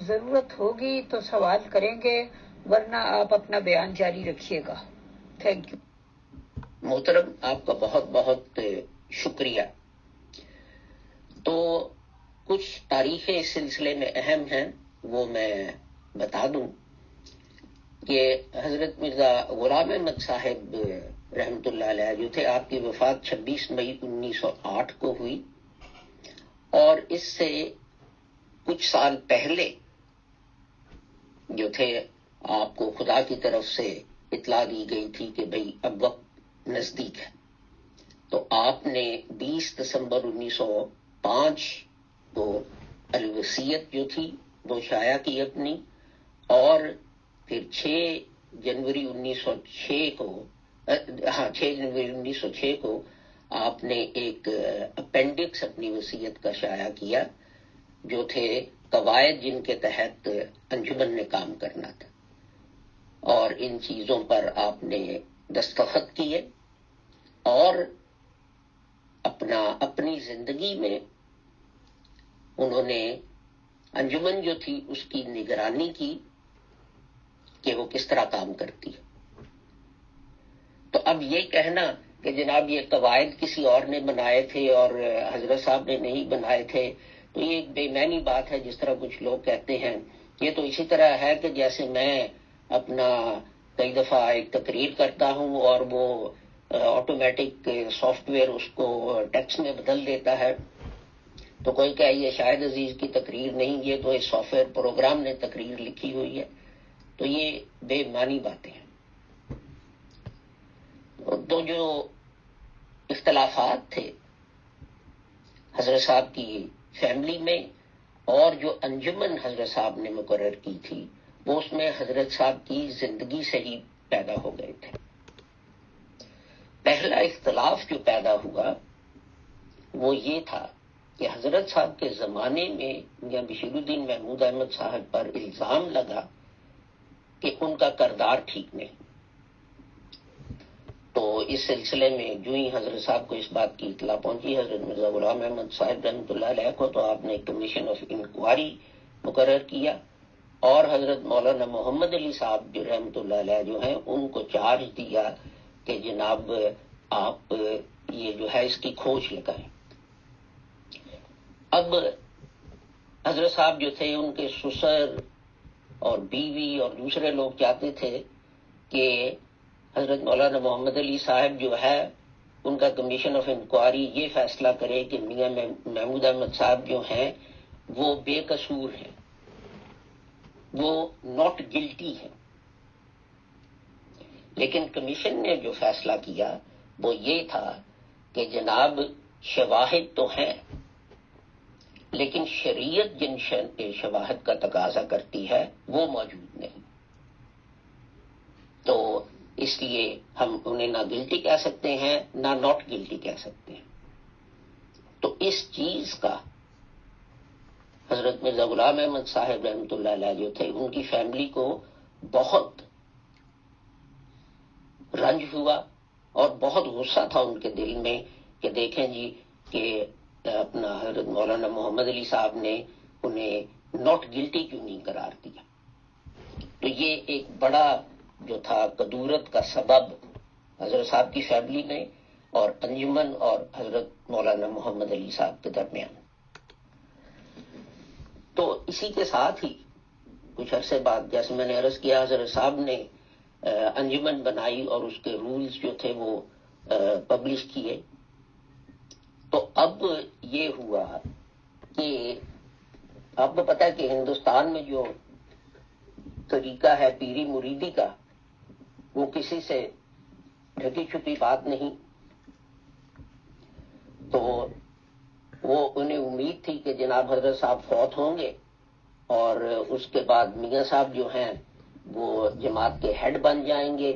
ضرورت ہوگی تو سوال کریں گے، ورنہ آپ اپنا بیان جاری رکھیے گا. Thank you. محترم، آپ کا بہت بہت شکریہ. تو کچھ تاریخیں اس سلسلے میں اہم ہیں، وہ میں بتا دوں کہ حضرت مرزا غلام احمد صاحب رحمۃ اللہ علیہ جو تھے، آپ کی وفات 26 مئی 1908 کو ہوئی، اور اس سے کچھ سال پہلے جو تھے آپ کو خدا کی طرف سے اطلاع دی گئی تھی کہ بھئی اب وقت نزدیک ہے. تو آپ نے 20 دسمبر 1905 کو الوصیت جو تھی وہ شائع کی اپنی، اور پھر 6 جنوری 1906 کو آپ نے ایک اپینڈکس اپنی وصیت کا شائع کیا، جو تھے قواعد جن کے تحت انجمن نے کام کرنا تھا، اور ان چیزوں پر آپ نے دستخط کیے، اور اپنی زندگی میں انہوں نے انجمن جو تھی اس کی نگرانی کی کہ وہ کس طرح کام کرتی ہے. تو اب یہ کہنا کہ جناب یہ قواعد کسی اور نے بنائے تھے اور حضرت صاحب نے نہیں بنائے تھے، تو یہ ایک بے معنی بات ہے. جس طرح کچھ لوگ کہتے ہیں، یہ تو اسی طرح ہے کہ جیسے میں اپنا کئی دفعہ ایک تقریر کرتا ہوں اور وہ آٹومیٹک سافٹ ویئر اس کو ٹیکسٹ میں بدل دیتا ہے، تو کوئی کہ یہ شاہد عزیز کی تقریر نہیں، یہ تو اس سافٹ ویئر پروگرام نے تقریر لکھی ہوئی ہے. تو یہ بے معنی باتیں ہیں. تو جو اختلافات تھے حضرت صاحب کی فیملی میں، اور جو انجمن حضرت صاحب نے مقرر کی تھی، وہ اس میں حضرت صاحب کی زندگی سے ہی پیدا ہو گئے تھے. پہلا اختلاف جو پیدا ہوا وہ یہ تھا کہ حضرت صاحب کے زمانے میں میاں بشیر الدین محمود احمد صاحب پر الزام لگا کہ ان کا کردار ٹھیک نہیں. تو اس سلسلے میں جو ہی حضرت صاحب کو اس بات کی اطلاع پہنچی حضرت مرزا غلام احمد صاحب رحمۃ اللہ علیہ کو، تو آپ نے کمیشن آف انکوائری مقرر کیا، اور حضرت مولانا محمد علی صاحب جو رحمۃ اللہ علیہ جو ہیں ان کو چارج دیا کہ جناب آپ یہ جو ہے اس کی کھوج لگائیں. اب حضرت صاحب جو تھے، ان کے سسر اور بیوی اور دوسرے لوگ چاہتے تھے کہ حضرت مولانا محمد علی صاحب جو ہے ان کا کمیشن آف انکوائری یہ فیصلہ کرے کہ میاں محمود احمد صاحب جو ہیں وہ بے قصور ہیں، وہ ناٹ گلٹی ہیں. لیکن کمیشن نے جو فیصلہ کیا وہ یہ تھا کہ جناب شواہد تو ہیں، لیکن شریعت جن شواہد کا تقاضا کرتی ہے وہ موجود نہیں. تو اس لیے ہم انہیں نہ گلٹی کہہ سکتے ہیں نہ ناٹ گلٹی کہہ سکتے ہیں. تو اس چیز کا حضرت مرزا غلام احمد صاحب رحمۃ اللہ علیہ جو تھے، ان کی فیملی کو بہت رنج ہوا اور بہت غصہ تھا ان کے دل میں کہ دیکھیں جی کہ اپنا حضرت مولانا محمد علی صاحب نے انہیں ناٹ گلٹی کیوں نہیں قرار دیا. تو یہ ایک بڑا جو تھا کدورت کا سبب حضرت صاحب کی فیملی میں اور انجمن اور حضرت مولانا محمد علی صاحب کے درمیان. تو اسی کے ساتھ ہی کچھ عرصے بعد، جیسے میں نے عرض کیا، حضرت صاحب نے انجمن بنائی اور اس کے رولز جو تھے وہ پبلش کیے. تو اب یہ ہوا کہ آپ کو پتا ہے کہ ہندوستان میں جو طریقہ ہے پیری مریدی کا، وہ کسی سے ڈھکی چھپی بات نہیں. تو وہ انہیں امید تھی کہ جناب حضرت صاحب فوت ہوں گے اور اس کے بعد میاں صاحب جو ہیں وہ جماعت کے ہیڈ بن جائیں گے،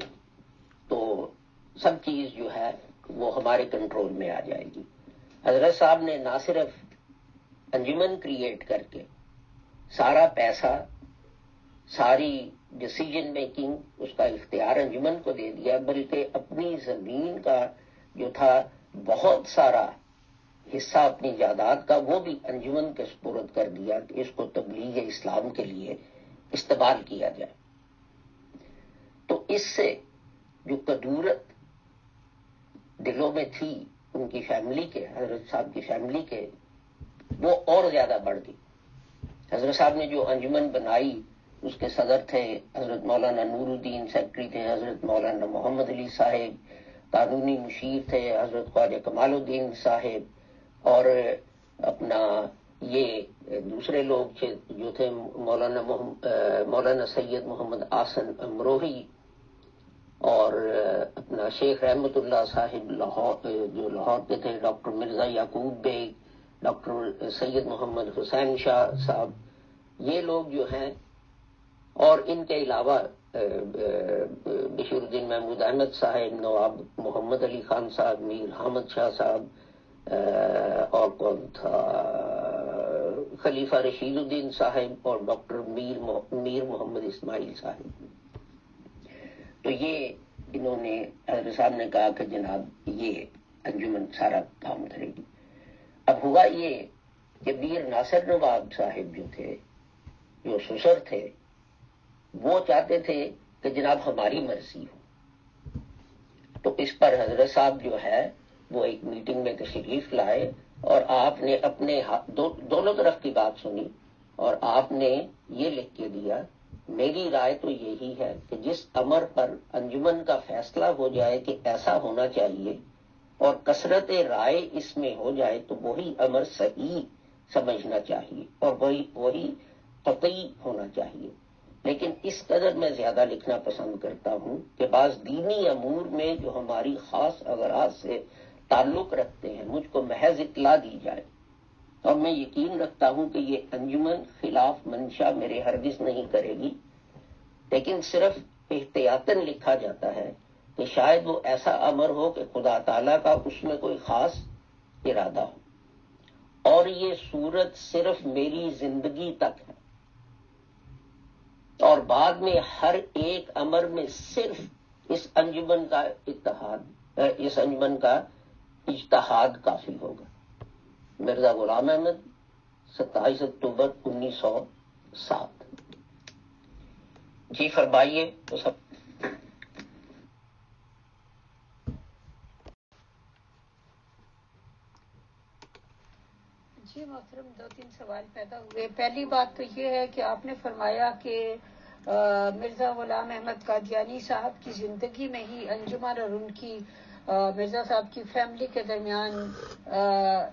تو سب چیز جو ہے وہ ہمارے کنٹرول میں آ جائے گی. حضرت صاحب نے نہ صرف انجمن کریٹ کر کے سارا پیسہ، ساری ڈسیجن میکنگ، اس کا اختیار انجمن کو دے دیا، بلکہ اپنی زمین کا جو تھا بہت سارا حصہ اپنی جائیداد کا وہ بھی انجمن کے سپرد کر دیا کہ اس کو تبلیغ اسلام کے لیے استعمال کیا جائے. تو اس سے جو کدورت دلوں میں تھی ان کی فیملی کے، حضرت صاحب کی فیملی کے، وہ اور زیادہ بڑھ گئی. حضرت صاحب نے جو انجمن بنائی اس کے صدر تھے حضرت مولانا نور الدین، سیکرٹری تھے حضرت مولانا محمد علی صاحب، قانونی مشیر تھے حضرت خواجہ کمال الدین صاحب، اور اپنا یہ دوسرے لوگ جو تھے مولانا سید محمد آسن امروہی، اور اپنا شیخ رحمت اللہ صاحب لاہور جو لاہور کے تھے، ڈاکٹر مرزا یعقوب بیگ، ڈاکٹر سید محمد حسین شاہ صاحب، یہ لوگ جو ہیں، اور ان کے علاوہ بشیر الدین محمود احمد صاحب، نواب محمد علی خان صاحب، میر حامد شاہ صاحب، اور کون تھا، خلیفہ رشید الدین صاحب، اور ڈاکٹر میر محمد اسماعیل صاحب. تو یہ انہوں نے، حضرت صاحب نے کہا کہ جناب یہ انجمن سارا کام کرے گی. اب ہوا یہ کہ میر ناصر نواب صاحب جو تھے، جو سسر تھے، وہ چاہتے تھے کہ جناب ہماری مرضی ہو. تو اس پر حضرت صاحب جو ہے وہ ایک میٹنگ میں تشریف لائے، اور آپ نے اپنے دونوں طرف کی بات سنی، اور آپ نے یہ لکھ کے دیا، میری رائے تو یہی ہے کہ جس امر پر انجمن کا فیصلہ ہو جائے کہ ایسا ہونا چاہیے اور کثرت رائے اس میں ہو جائے تو وہی امر صحیح سمجھنا چاہیے اور وہی قطعی ہونا چاہیے. لیکن اس قدر میں زیادہ لکھنا پسند کرتا ہوں کہ بعض دینی امور میں جو ہماری خاص اغراض سے تعلق رکھتے ہیں مجھ کو محض اطلاع دی جائے، اور میں یقین رکھتا ہوں کہ یہ انجمن خلاف منشا میرے ہرگز نہیں کرے گی، لیکن صرف احتیاطاً لکھا جاتا ہے کہ شاید وہ ایسا امر ہو کہ خدا تعالیٰ کا اس میں کوئی خاص ارادہ ہو، اور یہ صورت صرف میری زندگی تک ہے، اور بعد میں ہر ایک امر میں صرف اس انجمن کا اجتہاد کافی ہوگا. مرزا غلام احمد، 27 اکتوبر 1907. جی فرمائیے. تو سب جی محترم، 2-3 سوال پیدا ہوئے. پہلی بات تو یہ ہے کہ آپ نے فرمایا کہ مرزا غلام احمد قادیانی صاحب کی زندگی میں ہی انجمن اور ان کی مرزا صاحب کی فیملی کے درمیان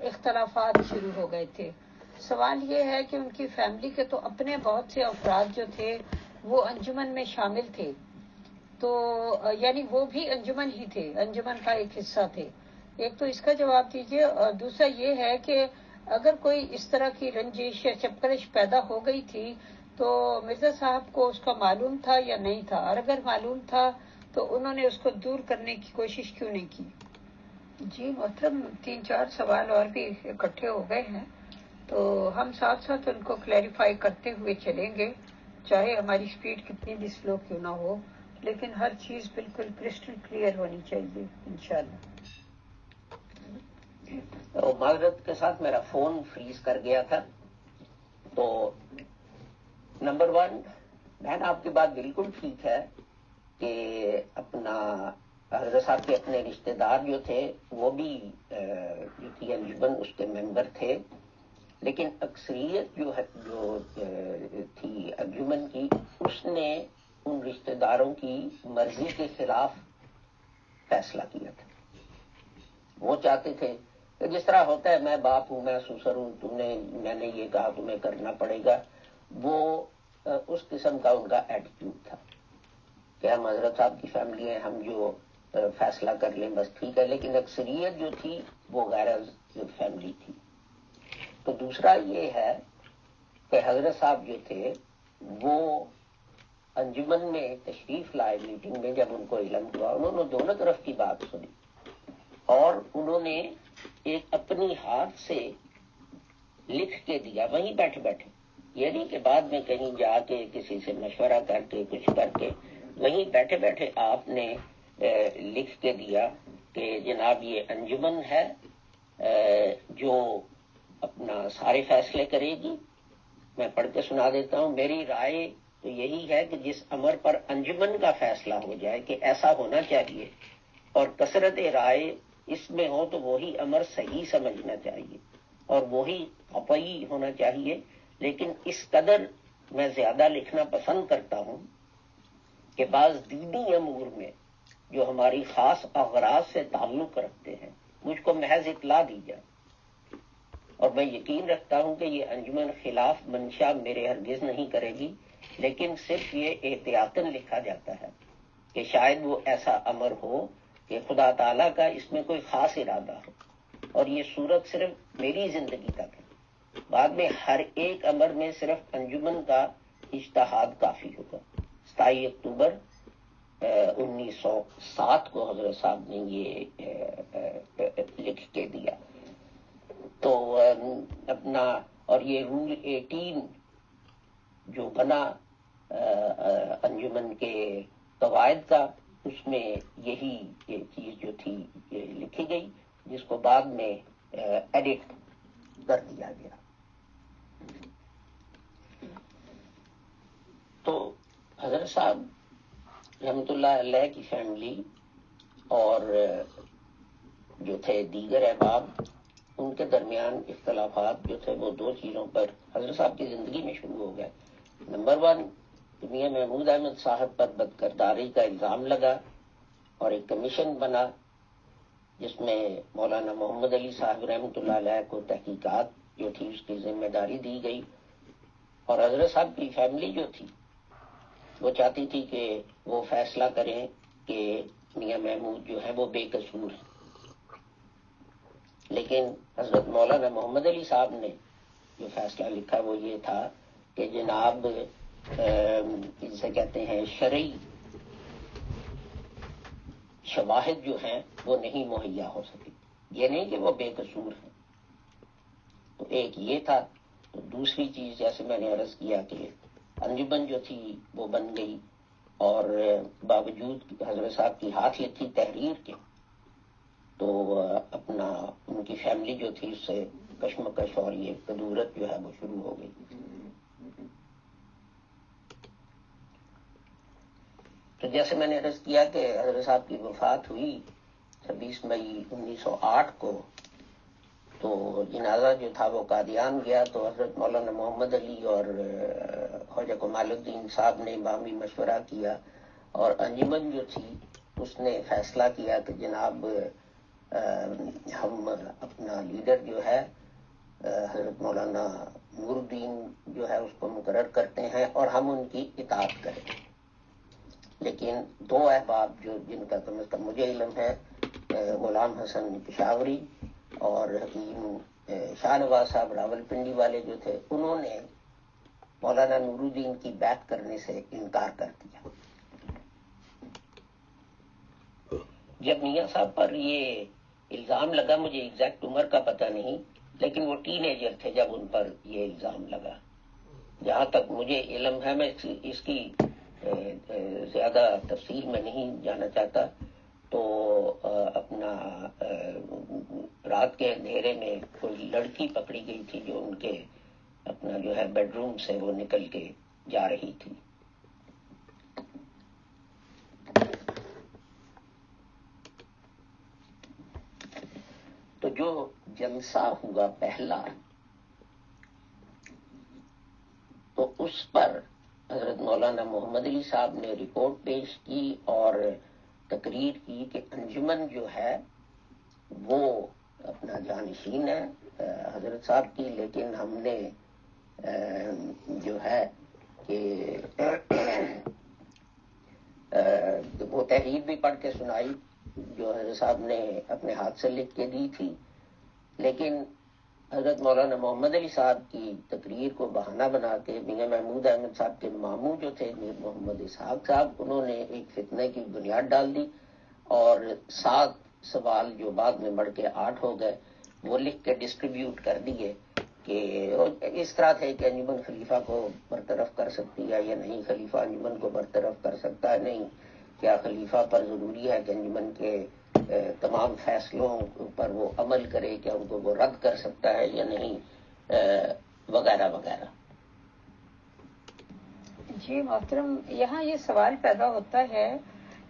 اختلافات شروع ہو گئے تھے. سوال یہ ہے کہ ان کی فیملی کے تو اپنے بہت سے افراد جو تھے وہ انجمن میں شامل تھے، تو یعنی وہ بھی انجمن ہی تھے، انجمن کا ایک حصہ تھے. ایک تو اس کا جواب دیجیے، اور دوسرا یہ ہے کہ اگر کوئی اس طرح کی رنجش یا چپکرش پیدا ہو گئی تھی تو مرزا صاحب کو اس کا معلوم تھا یا نہیں تھا، اور اگر معلوم تھا تو انہوں نے اس کو دور کرنے کی کوشش کیوں نہیں کی؟ جی محترم، 3-4 سوال اور بھی اکٹھے ہو گئے ہیں، تو ہم ساتھ ساتھ ان کو کلیریفائی کرتے ہوئے چلیں گے، چاہے ہماری سپیڈ کتنی بھی سلو کیوں نہ ہو، لیکن ہر چیز بالکل کرسٹل کلیئر ہونی چاہیے انشاءاللہ. معذرت کے ساتھ میرا فون فریز کر گیا تھا. تو نمبر 1، بہن آپ کی بات بالکل ٹھیک ہے کہ اپنا حضرت صاحب کے اپنے رشتہ دار جو تھے وہ بھی جو تھی انجمن اس کے ممبر تھے، لیکن اکثریت جو تھی انجمن کی، اس نے ان رشتہ داروں کی مرضی کے خلاف فیصلہ کیا تھا. وہ چاہتے تھے کہ جس طرح ہوتا ہے، میں باپ ہوں، میں سسر ہوں، میں نے یہ کہا تمہیں کرنا پڑے گا. وہ اس قسم کا ان کا ایٹیٹیوڈ تھا کہ ہم حضرت صاحب کی فیملی ہیں، ہم جو فیصلہ کر لیں بس ٹھیک ہے. لیکن اکثریت جو تھی وہ غیر فیملی تھی. تو دوسرا یہ ہے کہ حضرت صاحب جو تھے وہ انجمن میں تشریف لائے میٹنگ میں. جب ان کو علم ہوا انہوں نے دونوں طرف کی بات سنی، اور انہوں نے ایک اپنی ہاتھ سے لکھ کے دیا وہیں بیٹھے بیٹھے، یہ نہیں کہ بعد میں کہیں جا کے کسی سے مشورہ کر کے کچھ کر کے، وہیں بیٹھے بیٹھے آپ نے لکھ کے دیا کہ جناب یہ انجمن ہے جو اپنا سارے فیصلے کرے گی. میں پڑھ کے سنا دیتا ہوں. میری رائے تو یہی ہے کہ جس امر پر انجمن کا فیصلہ ہو جائے کہ ایسا ہونا چاہیے اور کثرت رائے اس میں ہو تو وہی امر صحیح سمجھنا چاہیے اور وہی قطعی ہونا چاہیے. لیکن اس قدر میں زیادہ لکھنا پسند کرتا ہوں کہ بعض دینی امور میں جو ہماری خاص اغراض سے تعلق رکھتے ہیں مجھ کو محض اطلاع دی جائے. اور میں یقین رکھتا ہوں کہ یہ انجمن خلاف منشا میرے ہرگز نہیں کرے گی، لیکن صرف یہ احتیاطاً لکھا جاتا ہے کہ شاید وہ ایسا امر ہو کہ خدا تعالیٰ کا اس میں کوئی خاص ارادہ ہو اور یہ صورت صرف میری زندگی تک ہے. بعد میں ہر ایک امر میں صرف انجمن کا اجتہاد کافی ہوگا. 27 اکتوبر 1907 کو حضرت صاحب نے یہ لکھ کے دیا. تو اپنا اور یہ رول 18 جو بنا انجمن کے قواعد کا، اس میں یہی یہ چیز جو تھی یہ لکھی گئی، جس کو بعد میں ایڈٹ کر دیا گیا. تو حضرت صاحب رحمۃ اللہ علیہ کی فیملی اور جو تھے دیگر احباب، ان کے درمیان اختلافات جو تھے وہ دو چیزوں پر حضرت صاحب کی زندگی میں شروع ہو گئے. نمبر 1، میاں محمود احمد صاحب پر بدکرداری کا الزام لگا اور ایک کمیشن بنا جس میں مولانا محمد علی صاحب رحمۃ اللہ علیہ کو تحقیقات جو تھی اس کی ذمہ داری دی گئی. اور حضرت صاحب کی فیملی جو تھی وہ چاہتی تھی کہ وہ فیصلہ کریں کہ میاں محمود جو ہے وہ بے قصور ہیں. لیکن حضرت مولانا محمد علی صاحب نے جو فیصلہ لکھا وہ یہ تھا کہ جناب اسے کہتے ہیں شرعی شواہد جو ہیں وہ نہیں مہیا ہو سکی، یہ نہیں کہ وہ بے قصور ہیں. تو ایک یہ تھا. تو دوسری چیز جیسے میں نے عرض کیا کہ انجمن جو تھی وہ بن گئی اور باوجود حضرت صاحب کی ہاتھ لکھی تحریر کے تو اپنا ان کی فیملی جو تھی اس سے کشمکش اور یہ کدورت جو ہے وہ شروع ہو گئی. تو جیسے میں نے عرض کیا کہ حضرت صاحب کی وفات ہوئی 26 مئی 1908 کو، تو جنازہ جو تھا وہ قادیان گیا. تو حضرت مولانا محمد علی اور خواجہ کمال الدین صاحب نے باہمی مشورہ کیا اور انجمن جو تھی اس نے فیصلہ کیا کہ جناب ہم اپنا لیڈر جو ہے حضرت مولانا نور الدین جو ہے اس کو مقرر کرتے ہیں اور ہم ان کی اطاعت کریں. لیکن دو احباب جو جن کا کم از کم مجھے علم ہے، غلام حسن پشاوری اور حکیم شاہ نواز صاحب راول پنڈی والے جو تھے، انہوں نے مولانا نور الدین کی بیعت کرنے سے انکار کر دیا. جب میاں صاحب پر یہ الزام لگا، مجھے ایگزیکٹ عمر کا پتہ نہیں، لیکن وہ ٹین ایجر تھے جب ان پر یہ الزام لگا. جہاں تک مجھے علم ہے، میں اس کی زیادہ تفصیل میں نہیں جانا چاہتا. تو اپنا رات کے اندھیرے میں کوئی لڑکی پکڑی گئی تھی جو ان کے اپنا جو ہے بیڈ روم سے وہ نکل کے جا رہی تھی. تو جو جلسہ ہوا پہلا تو اس پر حضرت مولانا محمد علی صاحب نے رپورٹ پیش کی اور تقریر کی کہ انجمن جو ہے وہ اپنا جانشین ہے حضرت صاحب کی، لیکن ہم نے جو ہے کہ وہ تحریر بھی پڑھ کے سنائی جو حضرت صاحب نے اپنے ہاتھ سے لکھ کے دی تھی. لیکن حضرت مولانا محمد علی صاحب کی تقریر کو بہانہ بنا کے میاں محمود احمد صاحب کے ماموں جو تھے میر محمد اسحاق صاحب، انہوں نے ایک فتنے کی بنیاد ڈال دی اور 7 سوال جو بعد میں بڑھ کے 8 ہو گئے وہ لکھ کے ڈسٹریبیوٹ کر دیے کہ اس طرح تھے کہ انجمن خلیفہ کو برطرف کر سکتی ہے یا نہیں، خلیفہ انجمن کو برطرف کر سکتا ہے نہیں، کیا خلیفہ پر ضروری ہے کہ انجمن کے تمام فیصلوں پر وہ عمل کرے، کہ ان کو وہ رد کر سکتا ہے یا نہیں، وغیرہ وغیرہ۔ جی محترم، یہاں یہ سوال پیدا ہوتا ہے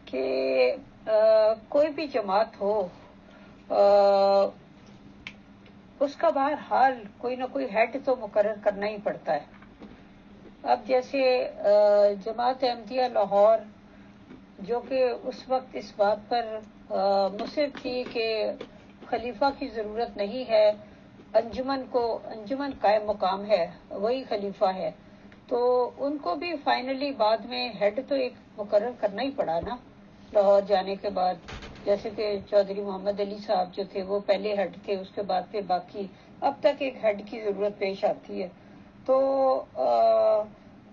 کہ کوئی بھی جماعت ہو، اس کا بہرحال کوئی نہ کوئی ہیڈ تو مقرر کرنا ہی پڑتا ہے۔ اب جیسے جماعت احمدیہ لاہور، جو کہ اس وقت اس بات پر مصر تھی کہ خلیفہ کی ضرورت نہیں ہے، انجمن قائم مقام ہے، وہی خلیفہ ہے، تو ان کو بھی فائنلی بعد میں ہیڈ تو ایک مقرر کرنا ہی پڑا نا لاہور جانے کے بعد۔ جیسے کہ چودھری محمد علی صاحب جو تھے وہ پہلے ہیڈ تھے، اس کے بعد پھر باقی، اب تک ایک ہیڈ کی ضرورت پیش آتی ہے۔ تو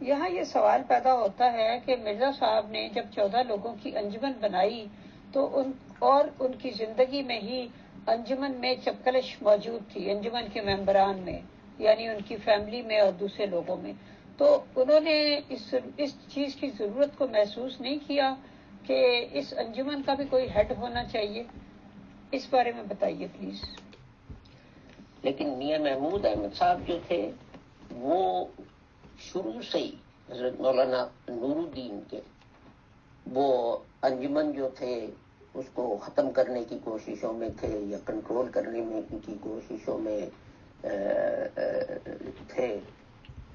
یہاں یہ سوال پیدا ہوتا ہے کہ مرزا صاحب نے جب 14 لوگوں کی انجمن بنائی تو ان کی زندگی میں ہی انجمن میں چپکلش موجود تھی، انجمن کے ممبران میں، یعنی ان کی فیملی میں اور دوسرے لوگوں میں، تو انہوں نے اس چیز کی ضرورت کو محسوس نہیں کیا کہ اس انجمن کا بھی کوئی ہیڈ ہونا چاہیے۔ اس بارے میں بتائیے پلیز۔ لیکن میاں محمود احمد صاحب جو تھے وہ شروع سے ہی حضرت مولانا نور الدین کے وہ انجمن جو تھے اس کو ختم کرنے کی کوششوں میں تھے، یا کنٹرول کرنے میں کی کوششوں میں تھے۔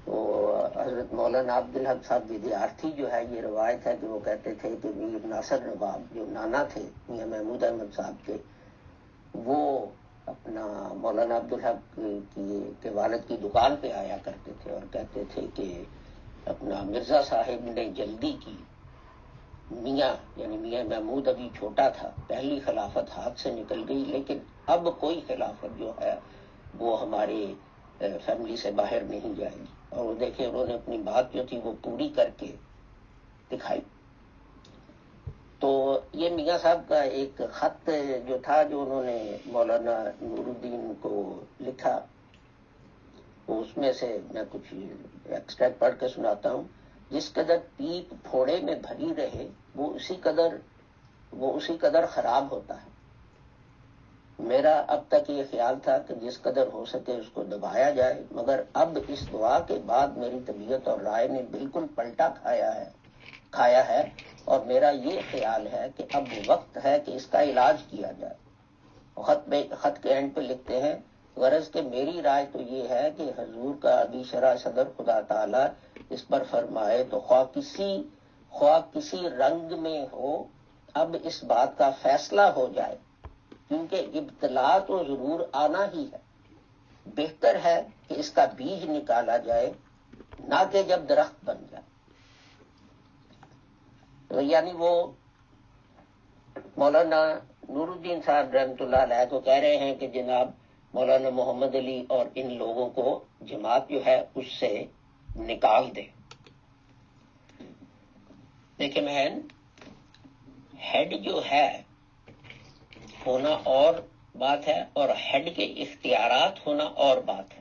تو حضرت مولانا عبدالحق صاحب ودیارتھی جو ہے، یہ روایت ہے کہ وہ کہتے تھے کہ میر ناصر نواب جو نانا تھے میاں محمود احمد صاحب کے، وہ اپنا مولانا عبدالحق کے والد کی دکان پہ آیا کرتے تھے اور کہتے تھے کہ اپنا مرزا صاحب نے جلدی کی، میاں یعنی میاں محمود ابھی چھوٹا تھا، پہلی خلافت ہاتھ سے نکل گئی، لیکن اب کوئی خلافت جو ہے وہ ہمارے فیملی سے باہر نہیں جائے گی۔ اور وہ دیکھیں انہوں نے اپنی بات جو تھی وہ پوری کر کے دکھائی۔ تو یہ میاں صاحب کا ایک خط جو تھا جو انہوں نے مولانا نور الدین کو لکھا، تو اس میں سے میں کچھ ایکسٹریکٹ پڑھ کے سناتا ہوں۔ جس قدر پیپ پھوڑے میں بھری رہے وہ اسی قدر خراب ہوتا ہے۔ میرا اب تک یہ خیال تھا کہ جس قدر ہو سکے اس کو دبایا جائے، مگر اب اس دعا کے بعد میری طبیعت اور رائے نے بالکل پلٹا کھایا ہے، اور میرا یہ خیال ہے کہ اب وقت ہے کہ اس کا علاج کیا جائے۔ خط کے اینڈ پہ لکھتے ہیں، غرض کہ میری رائے تو یہ ہے کہ حضور کا ابھی شرع صدر خدا تعالی اس پر فرمائے تو خواہ کسی رنگ میں ہو، اب اس بات کا فیصلہ ہو جائے، کیونکہ ابتلا تو ضرور آنا ہی ہے۔ بہتر ہے کہ اس کا بیج نکالا جائے، نہ کہ جب درخت بن جائے۔ تو یعنی وہ مولانا نور الدین صاحب رحمۃ اللہ علیہ کو کہہ رہے ہیں کہ جناب مولانا محمد علی اور ان لوگوں کو جماعت جو ہے اس سے نکال دے۔ دیکھیں بہن، ہیڈ جو ہے ہونا اور بات ہے، اور ہیڈ کے اختیارات ہونا اور بات ہے۔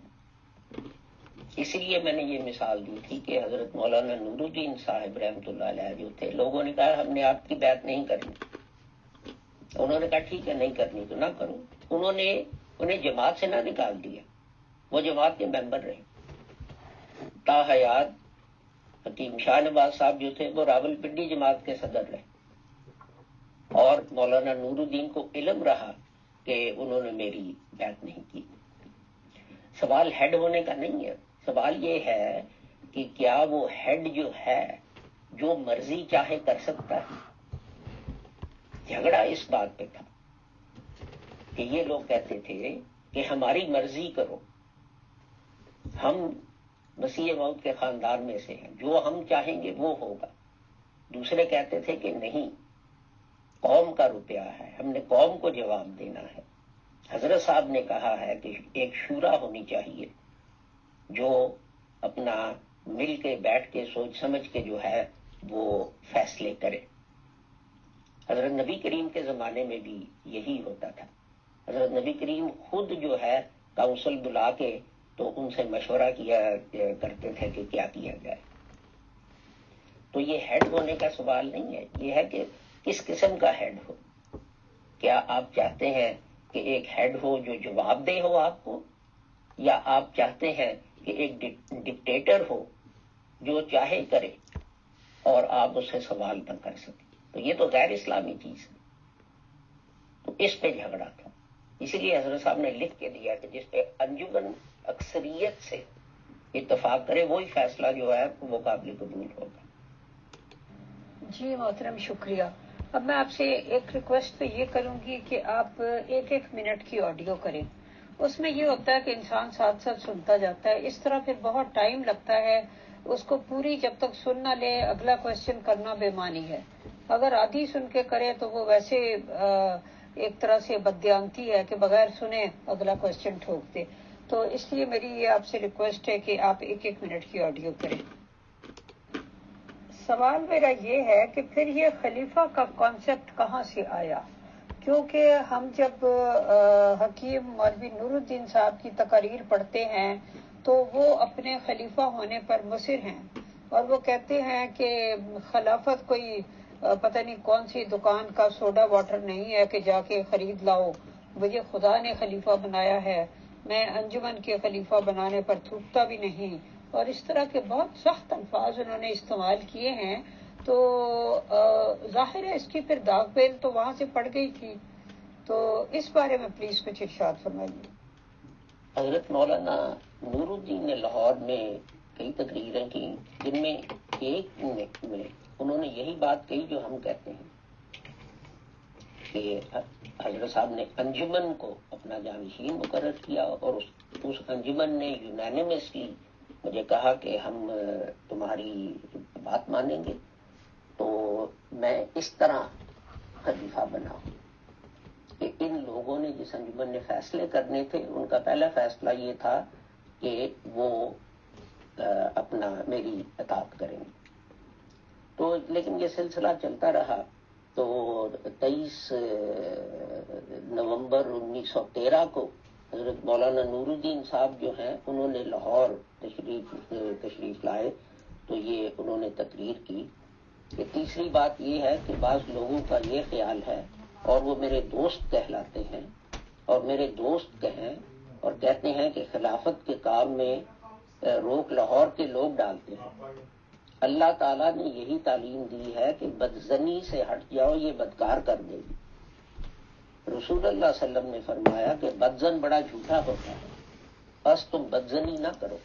اسی لیے میں نے یہ مثال دی تھی کہ حضرت مولانا نور الدین صاحب رحمۃ اللہ علیہ جو تھے، لوگوں نے کہا ہم نے آپ کی بیعت نہیں کرنی، انہوں نے کہا ٹھیک ہے نہیں کرنی تو نہ کرو، انہوں نے انہیں جماعت سے نہ نکال دیا، وہ جماعت کے ممبر رہے۔ تا حیات حکیم شاہ نواز صاحب جو تھے وہ راول پنڈی جماعت کے صدر رہے، اور مولانا نور الدین کو علم رہا کہ انہوں نے میری بیعت نہیں کی۔ سوال ہیڈ ہونے کا نہیں ہے، سوال یہ ہے کہ کیا وہ ہیڈ جو ہے جو مرضی چاہے کر سکتا ہے۔ جھگڑا اس بات پہ تھا کہ یہ لوگ کہتے تھے کہ ہماری مرضی کرو، ہم مسیح موعود کے خاندان میں سے ہیں، جو ہم چاہیں گے وہ ہوگا۔ دوسرے کہتے تھے کہ نہیں، قوم کا روپیہ ہے، ہم نے قوم کو جواب دینا ہے۔ حضرت صاحب نے کہا ہے کہ ایک شورا ہونی چاہیے جو اپنا مل کے بیٹھ کے سوچ سمجھ کے جو ہے وہ فیصلے کرے۔ حضرت نبی کریم کے زمانے میں بھی یہی ہوتا تھا، حضرت نبی کریم خود جو ہے کاؤنسل بلا کے تو ان سے مشورہ کیا کرتے تھے کہ کیا کیا جائے۔ تو یہ ہیڈ ہونے کا سوال نہیں ہے، یہ ہے کہ کس قسم کا ہیڈ ہو۔ کیا آپ چاہتے ہیں کہ ایک ہیڈ ہو جو جواب دہ ہو آپ کو، یا آپ چاہتے ہیں کہ ایک ڈکٹیٹر ہو جو چاہے کرے اور آپ اس سے سوال نہ کر سکیں؟ تو یہ تو غیر اسلامی چیز ہے. تو اس پہ جھگڑا تھا. اسی لیے حضرت صاحب نے لکھ کے دیا کہ جس پہ انجمن اکثریت سے اتفاق کرے وہی فیصلہ جو ہے وہ قابل قبول ہوگا. جی محترم، شکریہ. اب میں آپ سے ایک ریکویسٹ پہ یہ کروں گی کہ آپ 1 منٹ کی آڈیو کریں. اس میں یہ ہوتا ہے کہ انسان ساتھ ساتھ سنتا جاتا ہے، اس طرح پھر بہت ٹائم لگتا ہے اس کو پوری جب تک سن نہ لے اگلا کوشچن کرنا بے معنی ہے. اگر آدھی سن کے کرے تو وہ ویسے ایک طرح سے بددیانتی ہے کہ بغیر سنے اگلا کوشچن ٹھوک دے. تو اس لیے میری یہ آپ سے ریکویسٹ ہے کہ آپ 1 منٹ کی آڈیو کریں. سوال میرا یہ ہے کہ پھر یہ خلیفہ کا کانسیپٹ کہاں سے آیا؟ کیونکہ ہم جب حکیم مولوی نور الدین صاحب کی تقاریر پڑھتے ہیں تو وہ اپنے خلیفہ ہونے پر مصر ہیں، اور وہ کہتے ہیں کہ خلافت کوئی پتہ نہیں کون سی دکان کا سوڈا واٹر نہیں ہے کہ جا کے خرید لاؤ، مجھے خدا نے خلیفہ بنایا ہے، میں انجمن کے خلیفہ بنانے پر تھوکتا بھی نہیں، اور اس طرح کے بہت سخت الفاظ انہوں نے استعمال کیے ہیں. تو ظاہر ہے اس کی پھر داغ پیل تو وہاں سے پڑ گئی تھی. تو اس بارے میں پلیز کچھ ارشاد فرمائیے. حضرت مولانا نور الدین نے لاہور میں کئی تقریریں کی، جن میں ایک میں انہوں نے یہی بات کہی جو ہم کہتے ہیں کہ حضرت صاحب نے انجمن کو اپنا جانشین مقرر کیا، اور اس انجمن نے یونانیمسلی مجھے کہا کہ ہم تمہاری بات مانیں گے. تو میں اس طرح خلیفہ بنا کہ ان لوگوں نے جس انجمن نے فیصلے کرنے تھے ان کا پہلا فیصلہ یہ تھا کہ وہ اپنا میری اطاعت کریں گے. تو لیکن یہ سلسلہ چلتا رہا. تو 23 نومبر 1913 کو حضرت مولانا نور الدین صاحب جو ہیں انہوں نے لاہور تشریف لائے. تو یہ انہوں نے تقریر کی کہ تیسری بات یہ ہے کہ بعض لوگوں کا یہ خیال ہے، اور وہ میرے دوست کہلاتے ہیں اور میرے دوست کہیں اور کہتے ہیں کہ خلافت کے کام میں روک لاہور کے لوگ ڈالتے ہیں. اللہ تعالیٰ نے یہی تعلیم دی ہے کہ بدزنی سے ہٹ جاؤ، یہ بدکار کر دے گی. رسول اللہ صلی اللہ علیہ وسلم نے فرمایا کہ بدزن بڑا جھوٹا ہوتا ہے، بس تم بدزنی نہ کرو.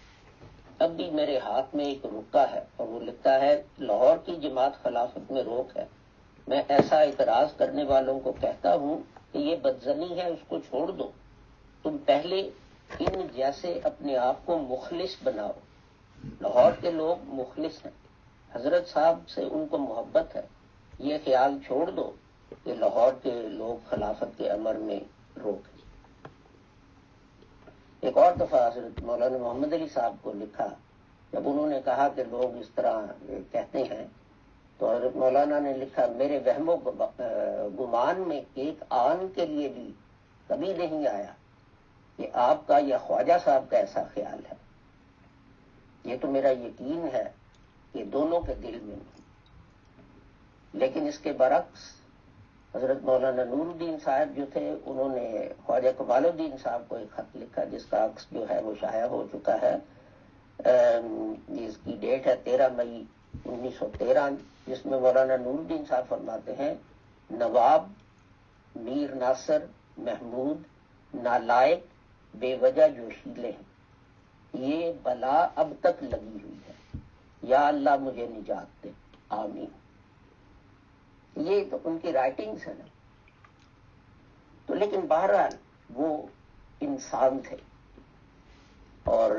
اب بھی میرے ہاتھ میں ایک رکا ہے اور وہ لکھتا ہے لاہور کی جماعت خلافت میں روک ہے. میں ایسا اعتراض کرنے والوں کو کہتا ہوں کہ یہ بدزنی ہے، اس کو چھوڑ دو. تم پہلے ان جیسے اپنے آپ کو مخلص بناؤ. لاہور کے لوگ مخلص ہیں، حضرت صاحب سے ان کو محبت ہے. یہ خیال چھوڑ دو کہ لاہور کے لوگ خلافت کے امر میں روک ہیں. ایک اور دفعہ حضرت مولانا محمد علی صاحب کو لکھا، جب انہوں نے کہا کہ لوگ اس طرح کہتے ہیں، تو حضرت مولانا نے لکھا میرے وہم و گمان میں ایک آن کے لیے بھی کبھی نہیں آیا کہ آپ کا یا خواجہ صاحب کا ایسا خیال ہے. یہ تو میرا یقین ہے کہ دونوں کے دل میں نہیں. لیکن اس کے برعکس حضرت مولانا نور الدین صاحب جو تھے انہوں نے خواجہ کمال الدین صاحب کو ایک خط لکھا جس کا عکس جو ہے وہ شائع ہو چکا ہے. اس کی ڈیٹ ہے 13 مئی 1913، جس میں مولانا نور الدین صاحب فرماتے ہیں نواب میر ناصر محمود نالائق بے وجہ جوشیلے ہیں، یہ بلا اب تک لگی ہوئی ہے، یا اللہ مجھے نجات دے، آمین. یہ تو ان کی رائٹنگز ہیں نا. تو لیکن بہرحال وہ انسان تھے، اور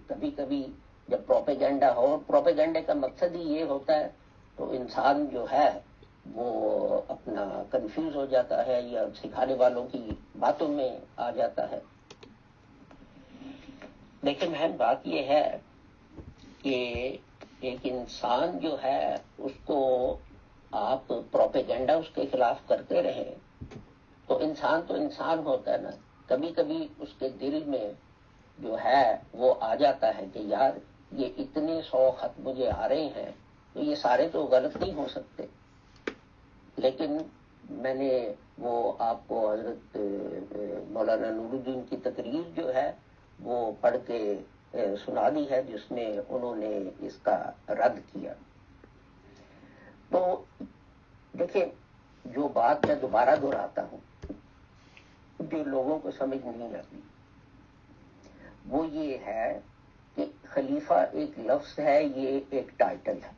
کبھی کبھی جب پروپیگنڈا ہو، پروپیگنڈے کا مقصد ہی یہ ہوتا ہے، تو انسان جو ہے وہ اپنا کنفیوز ہو جاتا ہے یا سکھانے والوں کی باتوں میں آ جاتا ہے. لیکن اہم بات یہ ہے کہ ایک انسان جو ہے اس کو آپ پروپیگنڈا اس کے خلاف کرتے رہیں تو انسان ہوتا ہے نا. کبھی کبھی اس کے دل میں جو ہے وہ آ جاتا ہے کہ یار یہ اتنے 100 خط مجھے آ رہے ہیں تو یہ سارے تو غلط نہیں ہو سکتے. لیکن میں نے وہ آپ کو حضرت مولانا نور الدین کی تقریر جو ہے وہ پڑھ کے سنا دی ہے، جس میں انہوں نے اس کا رد کیا۔ تو دیکھیں، جو بات میں دوبارہ دہراتا ہوں جو لوگوں کو سمجھ نہیں آتی وہ یہ ہے کہ خلیفہ ایک لفظ ہے، یہ ایک ٹائٹل ہے،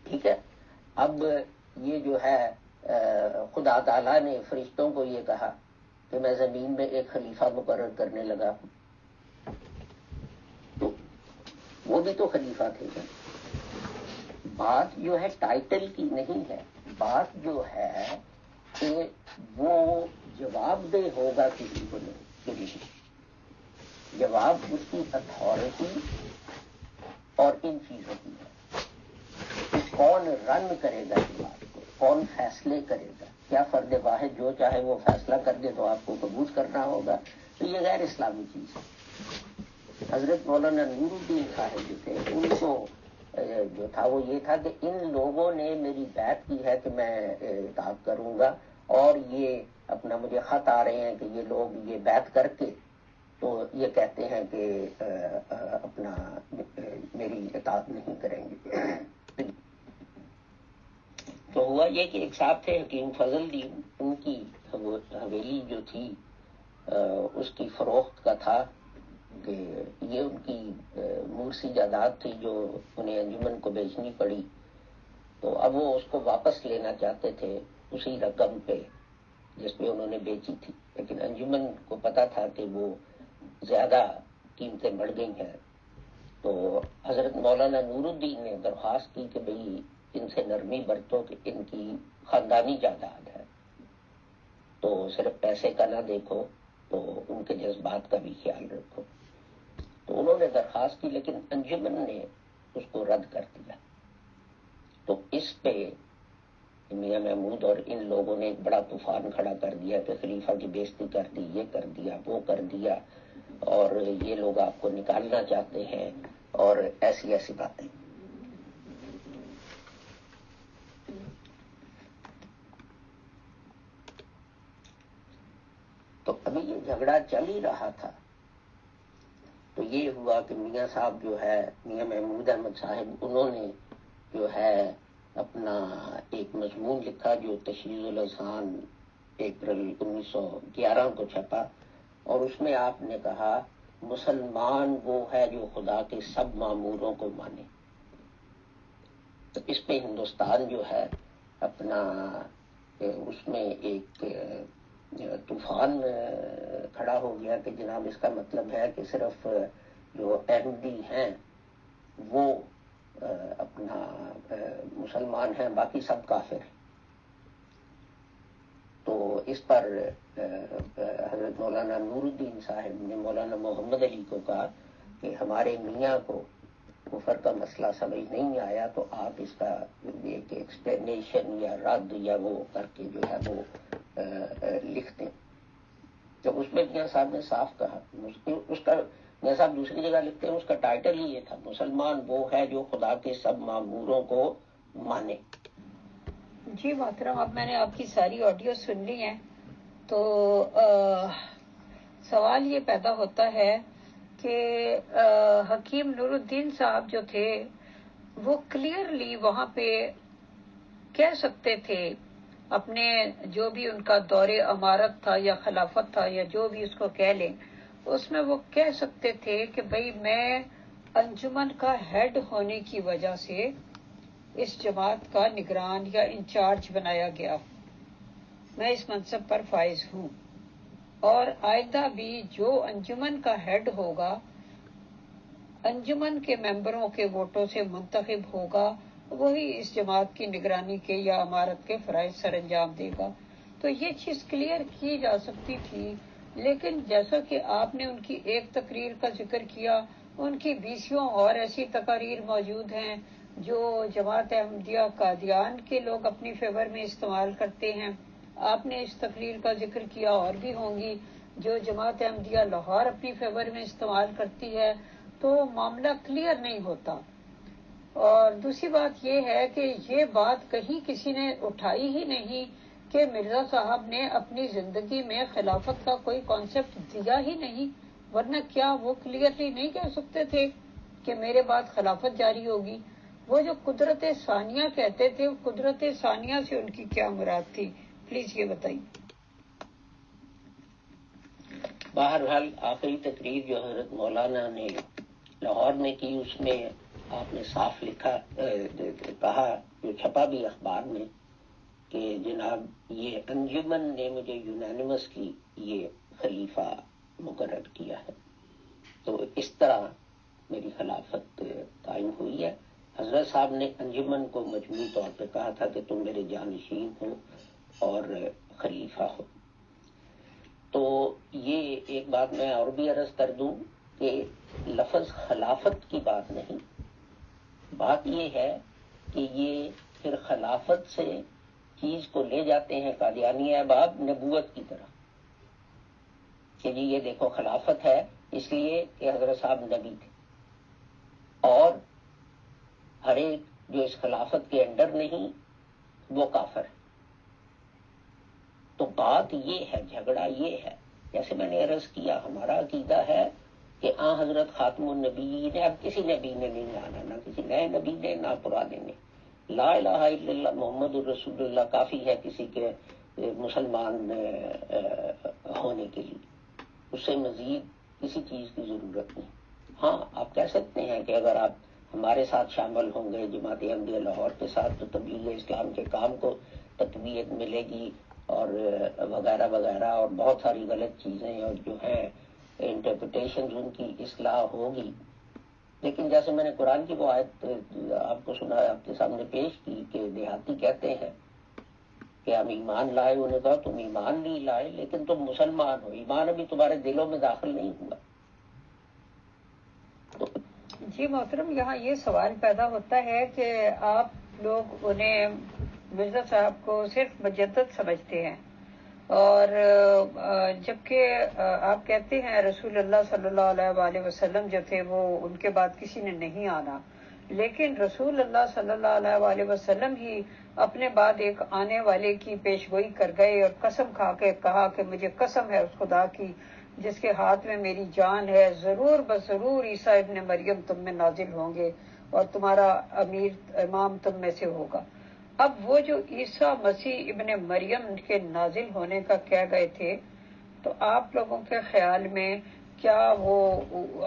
ٹھیک ہے۔ اب یہ جو ہے خدا تعالیٰ نے فرشتوں کو یہ کہا کہ میں زمین میں ایک خلیفہ مقرر کرنے لگا ہوں، تو وہ بھی تو خلیفہ تھے نا۔ بات جو ہے ٹائٹل کی نہیں ہے، بات جو ہے کہ وہ جواب دہ ہوگا کسی کو نہیں، جواب اس کی اتھارٹی اور ان چیزوں کی ہے، کون رن کرے گا جواب کو، کون فیصلے کرے گا، کیا فرد واحد جو چاہے وہ فیصلہ کر دے تو آپ کو قبول کرنا ہوگا، تو یہ غیر اسلامی چیز ہے۔ حضرت مولانا نور الدین صاحب جو تھے ان کو جو تھا وہ یہ تھا کہ ان لوگوں نے میری بیعت کی ہے کہ میں اطاعت کروں گا، اور یہ اپنا مجھے خط آ رہے ہیں کہ یہ لوگ یہ بیعت کر کے تو یہ کہتے ہیں کہ اپنا میری اطاعت نہیں کریں گے۔ تو ہوا یہ کہ ایک صاحب تھے حکیم فضل دین، ان کی حویلی جو تھی اس کی فروخت کا تھا کہ یہ ان کی مورثی جائیداد تھی جو انہیں انجمن کو بیچنی پڑی، تو اب وہ اس کو واپس لینا چاہتے تھے اسی رقم پہ جس پہ انہوں نے بیچی تھی، لیکن انجمن کو پتا تھا کہ وہ زیادہ قیمتیں بڑھ گئی ہیں، تو حضرت مولانا نور الدین نے درخواست کی کہ بھئی ان سے نرمی برتو کہ ان کی خاندانی جائیداد ہے، تو صرف پیسے کا نہ دیکھو، تو ان کے جذبات کا بھی خیال رکھو۔ تو انہوں نے درخواست کی لیکن انجمن نے اس کو رد کر دیا۔ تو اس پہ میاں محمود اور ان لوگوں نے ایک بڑا طوفان کھڑا کر دیا کہ خلیفہ کی بےزتی کر دی، یہ کر دیا، وہ کر دیا، اور یہ لوگ آپ کو نکالنا چاہتے ہیں، اور ایسی ایسی باتیں۔ تو ابھی یہ جھگڑا چل ہی رہا تھا، تو یہ ہوا کہ میاں صاحب جو ہے میاں محمود احمد صاحب، انہوں نے جو ہے اپنا ایک مضمون لکھا جو تشریح الاذہان اپریل 1911 کو چھپا، اور اس میں آپ نے کہا مسلمان وہ ہے جو خدا کے سب معموروں کو مانے۔ تو اس پہ ہندوستان جو ہے اپنا اس میں ایک طوفان کھڑا ہو گیا کہ جناب اس کا مطلب ہے کہ صرف جو احمدی ہیں وہ اپنا مسلمان ہیں، باقی سب کافر ہیں۔ تو اس پر حضرت مولانا نور الدین صاحب نے مولانا محمد علی کو کہا کہ ہمارے میاں کو کفر کا مسئلہ سمجھ نہیں آیا، تو آپ اس کا ایک ایکسپلینیشن یا رد یا وہ کر کے جو ہے وہ لکھ دیں۔ تو اس میں میاں صاحب نے صاف کہا، اس کا میاں صاحب دوسری جگہ لکھتے ہیں، اس کا ٹائٹل ہی یہ تھا، مسلمان وہ ہے جو خدا کے سب معموروں کو مانے۔ جی محترم، اب میں نے آپ کی ساری آڈیو سن لی ہیں، تو سوال یہ پیدا ہوتا ہے کہ حکیم نور الدین صاحب جو تھے وہ کلیئرلی وہاں پہ کہہ سکتے تھے، اپنے جو بھی ان کا دور امارت تھا یا خلافت تھا یا جو بھی اس کو کہہ لیں، اس میں وہ کہہ سکتے تھے کہ بھئی میں انجمن کا ہیڈ ہونے کی وجہ سے اس جماعت کا نگران یا انچارج بنایا گیا، میں اس منصب پر فائز ہوں، اور آئندہ بھی جو انجمن کا ہیڈ ہوگا انجمن کے ممبروں کے ووٹوں سے منتخب ہوگا، وہی اس جماعت کی نگرانی کے یا امارت کے فرائض سر انجام دے گا۔ تو یہ چیز کلیئر کی جا سکتی تھی، لیکن جیسا کہ آپ نے ان کی ایک تقریر کا ذکر کیا، ان کی 20 اور ایسی تقاریر موجود ہیں جو جماعت احمدیہ قادیان کے لوگ اپنی فیور میں استعمال کرتے ہیں۔ آپ نے اس تقریر کا ذکر کیا، اور بھی ہوں گی جو جماعت احمدیہ لاہور اپنی فیور میں استعمال کرتی ہے، تو معاملہ کلیئر نہیں ہوتا۔ اور دوسری بات یہ ہے کہ یہ بات کہیں کسی نے اٹھائی ہی نہیں کہ مرزا صاحب نے اپنی زندگی میں خلافت کا کوئی کانسیپٹ دیا ہی نہیں، ورنہ کیا وہ کلیئرلی نہیں کہہ سکتے تھے کہ میرے بعد خلافت جاری ہوگی؟ وہ جو قدرت ثانیہ کہتے تھے، قدرت ثانیہ سے ان کی کیا مراد تھی؟ پلیز یہ بتائیے۔ بہرحال آخری تقریر جو حضرت مولانا نے لاہور میں کی، اس میں آپ نے صاف لکھا کہا، جو چھپا بھی اخبار میں، کہ جناب یہ انجمن نے مجھے یونانیمسلی یہ خلیفہ مقرر کیا ہے، تو اس طرح میری خلافت قائم ہوئی ہے۔ حضرت صاحب نے انجمن کو مجموعی طور پہ کہا تھا کہ تم میرے جانشین ہو اور خلیفہ ہو۔ تو یہ ایک بات میں اور بھی عرض کر دوں کہ لفظ خلافت کی بات نہیں، بات یہ ہے کہ یہ پھر خلافت سے چیز کو لے جاتے ہیں قادیانی احباب نبوت کی طرح، کہ جی یہ دیکھو خلافت ہے اس لیے کہ حضرت صاحب نبی تھے، اور ہر ایک جو اس خلافت کے انڈر نہیں وہ کافر ہے۔ تو بات یہ ہے، جھگڑا یہ ہے، جیسے میں نے عرض کیا، ہمارا عقیدہ ہے کہ حضرت خاتم النبی نے، اب کسی نبی نے نہیں آنا، نہ کسی نئے نبی نے نہ پرانے نے، لا الہ الا اللہ محمد الرسول اللہ کافی ہے کسی کے مسلمان ہونے کے لیے، اس سے مزید کسی چیز کی ضرورت نہیں۔ ہاں آپ کہہ سکتے ہیں کہ اگر آپ ہمارے ساتھ شامل ہوں گے جماعت احمدیہ لاہور کے ساتھ تو تبلیغ اسلام کے کام کو تقویت ملے گی، اور وغیرہ وغیرہ، اور بہت ساری غلط چیزیں اور جو ہیں انٹرپریٹیشن ان کی اصلاح ہوگی۔ لیکن جیسے میں نے قرآن کی وہ آیت آپ کو سنا، آپ کے سامنے پیش کی، کہ دیہاتی کہتے ہیں کہ ہم ایمان لائے، انہوں نے کہا تم ایمان نہیں لائے لیکن تم مسلمان ہو، ایمان ابھی تمہارے دلوں میں داخل نہیں ہوا۔ جی محترم، یہاں یہ سوال پیدا ہوتا ہے کہ آپ لوگ انہیں مرزا صاحب کو صرف مجدد سمجھتے ہیں، اور جبکہ آپ کہتے ہیں رسول اللہ صلی اللہ علیہ وآلہ وسلم جو تھے وہ ان کے بعد کسی نے نہیں آنا، لیکن رسول اللہ صلی اللہ علیہ وآلہ وسلم ہی اپنے بعد ایک آنے والے کی پیشگوئی کر گئے اور قسم کھا کے کہا کہ مجھے قسم ہے اس خدا کی جس کے ہاتھ میں میری جان ہے، ضرور بضرور عیسیٰ ابن مریم تم میں نازل ہوں گے اور تمہارا امیر امام تم میں سے ہوگا۔ اب وہ جو عیسیٰ مسیح ابن مریم کے نازل ہونے کا کہہ گئے تھے، تو آپ لوگوں کے خیال میں کیا وہ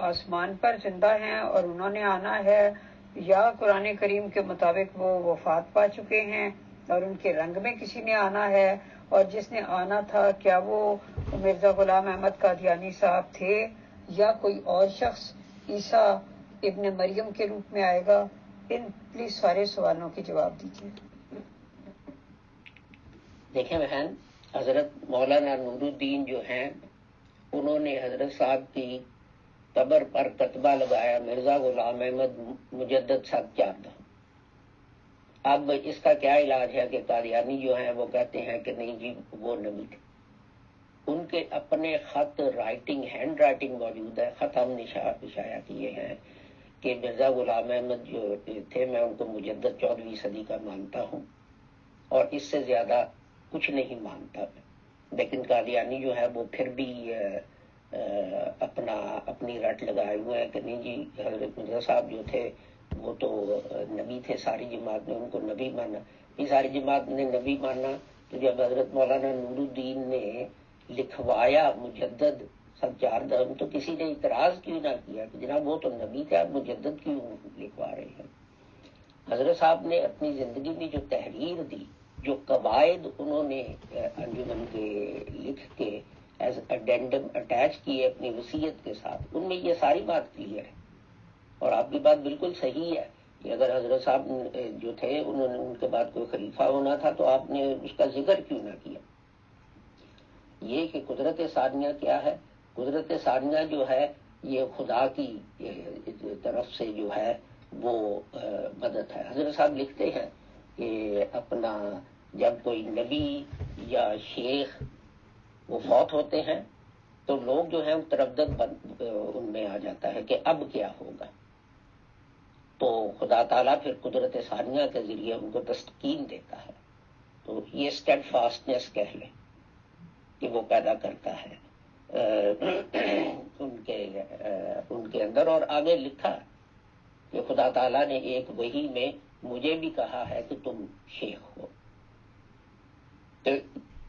آسمان پر زندہ ہیں اور انہوں نے آنا ہے، یا قرآن کریم کے مطابق وہ وفات پا چکے ہیں اور ان کے رنگ میں کسی نے آنا ہے، اور جس نے آنا تھا کیا وہ مرزا غلام احمد قادیانی صاحب تھے یا کوئی اور شخص عیسیٰ ابن مریم کے روپ میں آئے گا؟ ان پلیز سارے سوالوں کے جواب دیجیے۔ دیکھیں بہن، حضرت مولانا نور الدین جو ہیں انہوں نے حضرت صاحب کی قبر پر کتبہ لگایا مرزا غلام احمد مجدد صاحب کیا تھا۔ اب اس کا کیا علاج ہے کہ قادیانی جو ہیں وہ کہتے ہیں کہ نہیں جی وہ نبی تھے، ان کے اپنے خط رائٹنگ ہینڈ رائٹنگ موجود ہے، خط ہم نے شائع کیے ہیں کہ مرزا غلام احمد جو تھے میں ان کو مجدد 14ویں صدی کا مانتا ہوں اور اس سے زیادہ کچھ نہیں مانتا، لیکن قادیانی جو ہے وہ پھر بھی اپنی رٹ لگائے ہوئے ہیں کہ نہیں جی حضرت مرزا صاحب جو تھے وہ تو نبی تھے، ساری جماعت نے ان کو نبی مانا۔ یہ ساری جماعت نے نبی مانا تو جب حضرت مولانا نور الدین نے لکھوایا مجدد سب 4 دم تو کسی نے اعتراض کیوں نہ کیا کہ جناب وہ تو نبی تھے، آپ مجدد کیوں لکھوا رہے ہیں؟ حضرت صاحب نے اپنی زندگی میں جو تحریر دی، جو قواعد انہوں نے انجمن کے لکھ کے ایز اڈینڈم اٹیچ کیے اپنی وصیت کے ساتھ، ان میں یہ ساری بات کلیئر ہے۔ اور آپ کی بات بالکل صحیح ہے کہ اگر حضرت صاحب جو تھے انہوں نے ان کے بعد کوئی خلیفہ ہونا تھا تو آپ نے اس کا ذکر کیوں نہ کیا۔ یہ کہ قدرت ثانیہ کیا ہے؟ قدرت ثانیہ جو ہے یہ خدا کی طرف سے جو ہے وہ مدد ہے۔ حضرت صاحب لکھتے ہیں کہ اپنا جب کوئی نبی یا شیخ وہ فوت ہوتے ہیں تو لوگ جو ہیں تردد ان میں آ جاتا ہے کہ اب کیا ہوگا۔ تو خدا تعالیٰ پھر قدرت ثانیہ کے ذریعے ان کو تسکین دیتا ہے. تو یہ اسٹیڈ فاسٹنس کہہ لیں کہ وہ پیدا کرتا ہے ان کے اندر. اور آگے لکھا کہ خدا تعالیٰ نے ایک وحی میں مجھے بھی کہا ہے کہ تم شیخ ہو. تو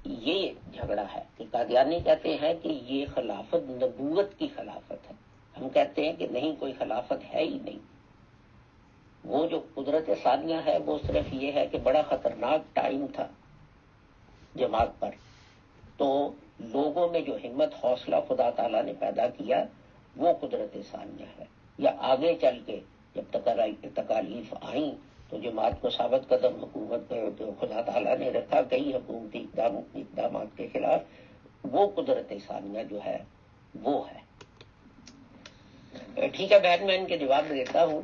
یہ جھگڑا ہے کہ قادیانی کہتے ہیں کہ یہ خلافت نبوت کی خلافت ہے. ہم کہتے ہیں کہ نہیں، کوئی خلافت ہے ہی نہیں. وہ جو قدرت ثانیہ ہے وہ صرف یہ ہے کہ بڑا خطرناک ٹائم تھا جماعت پر، تو لوگوں میں جو ہمت حوصلہ خدا تعالیٰ نے پیدا کیا وہ قدرت ثانیہ ہے. یا آگے چل کے جب تکالیف آئیں تو جماعت کو ثابت قدم حکومت خدا تعالیٰ نے رکھا کئی حکومتی اقدامات کے خلاف، وہ قدرت ثانیہ جو ہے وہ ہے. ٹھیک ہے بہن، میں ان کے جواب دیتا ہوں،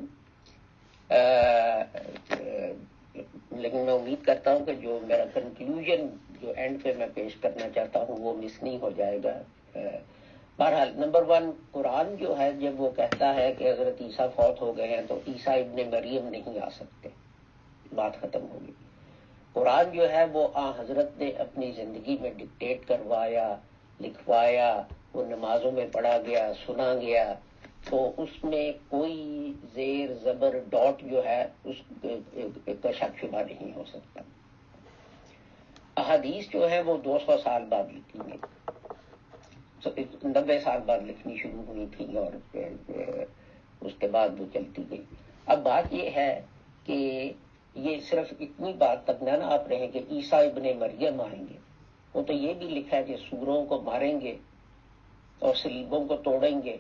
لیکن میں امید کرتا ہوں کہ جو میرا کنکلوژن جو اینڈ پہ میں پیش کرنا چاہتا ہوں وہ مس نہیں ہو جائے گا. بہرحال نمبر 1، قرآن جو ہے جب وہ کہتا ہے کہ حضرت عیسیٰ فوت ہو گئے ہیں تو عیسیٰ ابن مریم نہیں آ سکتے، بات ختم ہوگی. قرآن جو ہے وہ حضرت نے اپنی زندگی میں ڈکٹیٹ کروایا، لکھوایا، وہ نمازوں میں پڑھا گیا، سنا گیا، تو اس میں کوئی زیر زبر ڈاٹ جو ہے اس کا شک شبہ نہیں ہو سکتا. احادیث جو ہے وہ 200 سال بعد لکھی گئی، 90 سال بعد لکھنی شروع ہوئی تھی اور اس کے بعد وہ چلتی گئی. اب بات یہ ہے کہ یہ صرف اتنی بات تک نہ آپ رہیں کہ عیسیٰ ابن مریم آئیں گے. وہ تو یہ بھی لکھا ہے کہ سوروں کو ماریں گے اور صلیبوں کو توڑیں گے،